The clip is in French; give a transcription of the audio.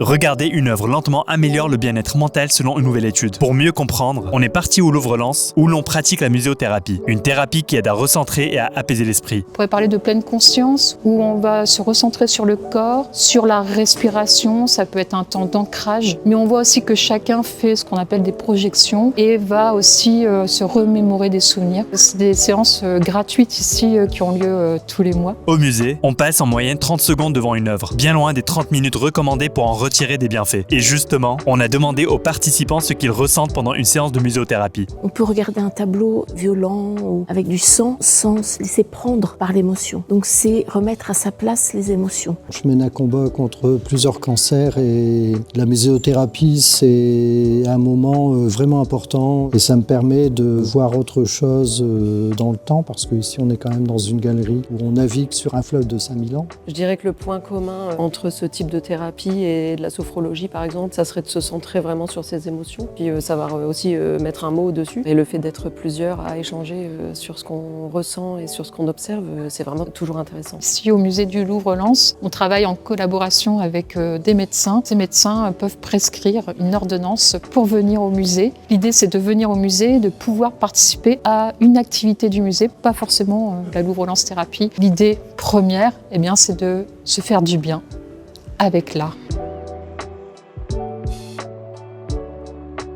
Regarder une œuvre lentement améliore le bien-être mental selon une nouvelle étude. Pour mieux comprendre, on est parti au Louvre-Lens où l'on pratique la muséothérapie, une thérapie qui aide à recentrer et à apaiser l'esprit. On pourrait parler de pleine conscience où on va se recentrer sur le corps, sur la respiration, ça peut être un temps d'ancrage, mais on voit aussi que chacun fait ce qu'on appelle des projections et va aussi se remémorer des souvenirs. C'est des séances gratuites ici qui ont lieu tous les mois. Au musée, on passe en moyenne 30 secondes devant une œuvre, bien loin des 30 minutes recommandées pour en retirer des bienfaits. Et justement, on a demandé aux participants ce qu'ils ressentent pendant une séance de muséothérapie. On peut regarder un tableau violent ou avec du sang sans se laisser prendre par l'émotion. Donc c'est remettre à sa place les émotions. Je mène un combat contre plusieurs cancers et la muséothérapie c'est un moment vraiment important et ça me permet de voir autre chose dans le temps parce qu'ici on est quand même dans une galerie où on navigue sur un fleuve de 5000 ans. Je dirais que le point commun entre ce type de thérapie et de la sophrologie par exemple, ça serait de se centrer vraiment sur ses émotions. Puis ça va aussi mettre un mot dessus. Et le fait d'être plusieurs à échanger sur ce qu'on ressent et sur ce qu'on observe, c'est vraiment toujours intéressant. Ici au musée du Louvre-Lens, on travaille en collaboration avec des médecins. Ces médecins peuvent prescrire une ordonnance pour venir au musée. L'idée c'est de venir au musée, de pouvoir participer à une activité du musée, pas forcément la Louvre-Lens thérapie. L'idée première, c'est de se faire du bien avec l'art.